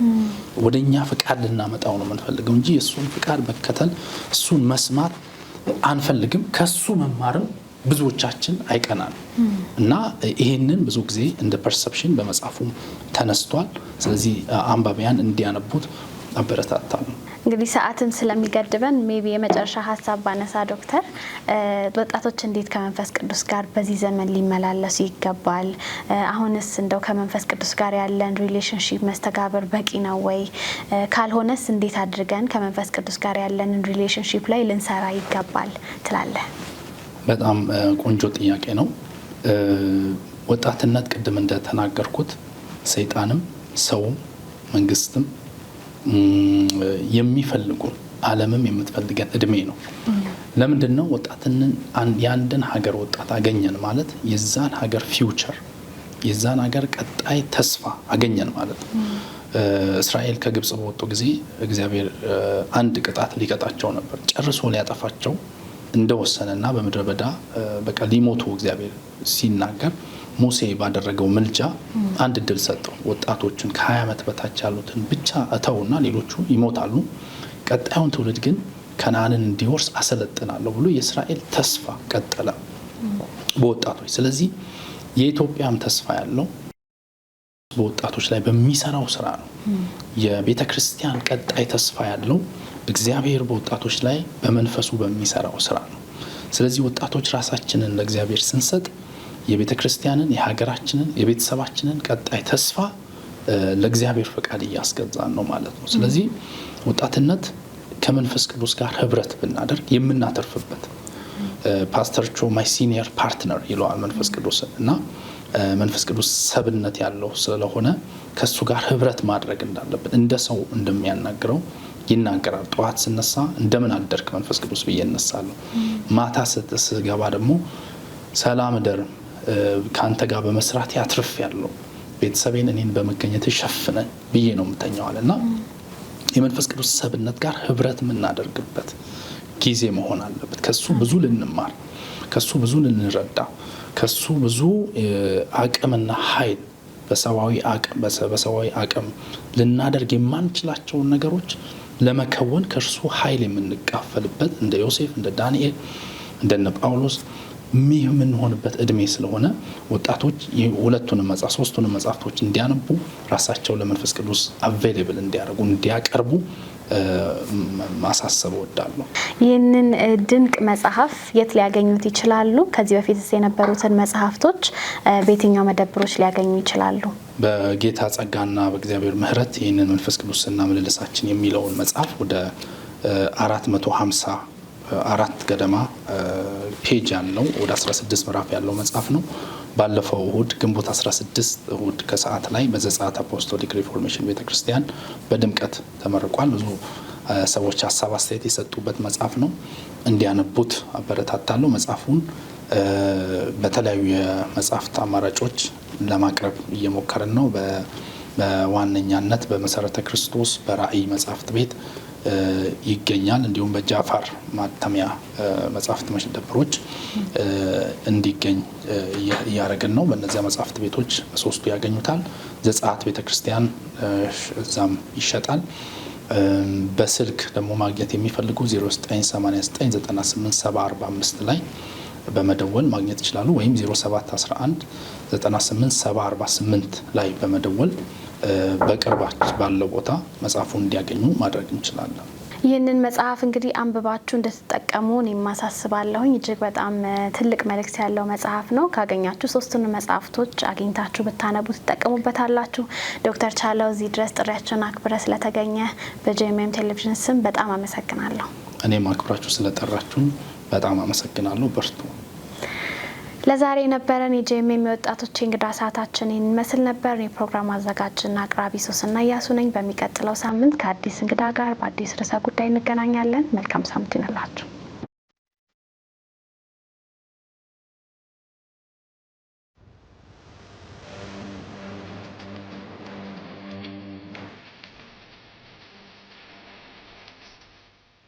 ወደኛ ፍቃድ ልናመጣው ነው የምንፈልገው እንጂ የእሱን ፍቃድ መከተል እሱን መስማት አንፈልግም። ከሱ መማርም ብዙዎቻችን አይቀናል እና ይሄንን ብዙ ጊዜ እንደ ፐርሰፕሽን በመጽሐፉም ተነስቷል። ስለዚህ አንባቢያን እንዲያነቡት አበረታታለሁ። እንግዲህ ሰዓትን ስለሚገድበን ሜቢ የመጨረሻ ሀሳብ ባነሳ ዶክተር፣ ወጣቶች እንዴት ከመንፈስ ቅዱስ ጋር በዚህ ዘመን ሊመላለሱ ይገባል? አሁንስ እንደው ከመንፈስ ቅዱስ ጋር ያለን ሪሌሽንሺፕ መስተጋብር በቂ ነው ወይ? ካልሆነስ እንዴት አድርገን ከመንፈስ ቅዱስ ጋር ያለንን ሪሌሽንሺፕ ላይ ልንሰራ ይገባል ትላለህ? በጣም ቆንጆ ጥያቄ ነው። ወጣትነት ቅድም እንደተናገርኩት ሰይጣንም ሰውም መንግስትም የሚፈልጉ ዓለምም የምትፈልገን እድሜ ነው። ለምንድን ነው ወጣትንን የአንድን ሀገር ወጣት አገኘን ማለት የዛን ሀገር ፊውቸር የዛን ሀገር ቀጣይ ተስፋ አገኘን ማለት ነው። እስራኤል ከግብጽ በወጡ ጊዜ እግዚአብሔር አንድ ቅጣት ሊቀጣቸው ነበር፣ ጨርሶ ሊያጠፋቸው እንደወሰነና በምድረ በዳ በቃ ሊሞቱ እግዚአብሔር ሲናገር ሙሴ ባደረገው ምልጃ አንድ እድል ሰጠው። ወጣቶችን ከ20 ዓመት በታች ያሉትን ብቻ እተውና ሌሎቹ ይሞታሉ፣ ቀጣዩን ትውልድ ግን ከነዓንን እንዲወርስ አሰለጥናለሁ ብሎ የእስራኤል ተስፋ ቀጠለ በወጣቶች። ስለዚህ የኢትዮጵያም ተስፋ ያለው በወጣቶች ላይ በሚሰራው ስራ ነው። የቤተ ክርስቲያን ቀጣይ ተስፋ ያለው እግዚአብሔር በወጣቶች ላይ በመንፈሱ በሚሰራው ስራ ነው። ስለዚህ ወጣቶች ራሳችንን ለእግዚአብሔር ስንሰጥ የቤተ ክርስቲያንን፣ የሀገራችንን፣ የቤተሰባችንን ቀጣይ ተስፋ ለእግዚአብሔር ፈቃድ እያስገዛን ነው ማለት ነው። ስለዚህ ወጣትነት ከመንፈስ ቅዱስ ጋር ህብረት ብናደርግ የምናተርፍበት ፓስተር ቾ ማይ ሲኒየር ፓርትነር ይለዋል መንፈስ ቅዱስ እና መንፈስ ቅዱስ ሰብነት ያለው ስለሆነ ከሱ ጋር ህብረት ማድረግ እንዳለብን እንደ ሰው እንደሚያናግረው ይናገራል። ጠዋት ስነሳ እንደምን አደርክ መንፈስ ቅዱስ ብዬ እነሳለሁ። ማታ ስገባ ደግሞ ሰላም እደር ካንተ ጋር በመስራት ያትርፍ ያለው ቤተሰቤን እኔን በመገኘት ሸፍነኝ ብዬ ነው የምተኛው አለና የመንፈስ ቅዱስ ሰብነት ጋር ህብረት የምናደርግበት ጊዜ መሆን አለበት። ከሱ ብዙ ልንማር፣ ከሱ ብዙ ልንረዳ፣ ከሱ ብዙ አቅምና ኃይል በሰዋዊ አቅም ልናደርግ የማንችላቸውን ነገሮች ለመከወን ከእርሱ ኃይል የምንካፈልበት እንደ ዮሴፍ፣ እንደ ዳንኤል፣ እንደነ ጳውሎስ የምንሆንበት እድሜ ስለሆነ ወጣቶች ሁለቱንም መጽሐፍ ሶስቱንም መጽሐፍቶች እንዲያነቡ ራሳቸው ለመንፈስ ቅዱስ አቬሌብል እንዲያደርጉ እንዲያቀርቡ ማሳሰብ እወዳለሁ። ይህንን ድንቅ መጽሐፍ የት ሊያገኙት ይችላሉ? ከዚህ በፊት የነበሩትን መጽሐፍቶች በየትኛው መደብሮች ሊያገኙ ይችላሉ? በጌታ ጸጋና በእግዚአብሔር ምሕረት ይህንን መንፈስ ቅዱስና ምልልሳችን የሚለውን መጽሐፍ ወደ 454 ገደማ ፔጅ ያለው ወደ 16 ምዕራፍ ያለው መጽሐፍ ነው። ባለፈው እሁድ ግንቦት 16 እሁድ ከሰዓት ላይ በዘጸአት አፖስቶሊክ ሪፎርሜሽን ቤተክርስቲያን በድምቀት ተመርቋል። ብዙ ሰዎች ሀሳብ አስተያየት የሰጡበት መጽሐፍ ነው። እንዲያነቡት አበረታታለሁ። መጽሐፉን በተለያዩ የመጽሐፍት አማራጮች ለማቅረብ እየሞከርን ነው። በዋነኛነት በመሰረተ ክርስቶስ በራእይ መጽሐፍት ቤት ይገኛል። እንዲሁም በጃፋር ማተሚያ መጽሐፍት መደብሮች እንዲገኝ እያደረግን ነው። በእነዚያ መጽሐፍት ቤቶች ሶስቱ ያገኙታል። ዘጸአት ቤተክርስቲያን እዛም ይሸጣል። በስልክ ደግሞ ማግኘት የሚፈልጉ 0989987045 ላይ በመደወል ማግኘት ይችላሉ። ወይም 0711987048 ላይ በመደወል በቅርባች ባለው ቦታ መጽሐፉን እንዲያገኙ ማድረግ እንችላለን። ይህንን መጽሐፍ እንግዲህ አንብባችሁ እንድትጠቀሙ እኔም አሳስባለሁኝ። እጅግ በጣም ትልቅ መልእክት ያለው መጽሐፍ ነው። ካገኛችሁ ሶስቱን መጽሐፍቶች አግኝታችሁ ብታነቡ ትጠቀሙበታላችሁ። ዶክተር ቻለው እዚህ ድረስ ጥሪያችንን አክብረ ስለተገኘ በጄኤምኤም ቴሌቪዥን ስም በጣም አመሰግናለሁ። እኔም አክብራችሁ ስለጠራችሁን በጣም አመሰግናለሁ። በርቱ። ለዛሬ የነበረን የጄኤምኤም የወጣቶች እንግዳ ሰዓታችን ይህን መስል ነበር። የፕሮግራም አዘጋጅና አቅራቢ ሶስና እያሱ ነኝ። በሚቀጥለው ሳምንት ከአዲስ እንግዳ ጋር በአዲስ ርዕሰ ጉዳይ እንገናኛለን። መልካም ሳምንት ይሁንላችሁ።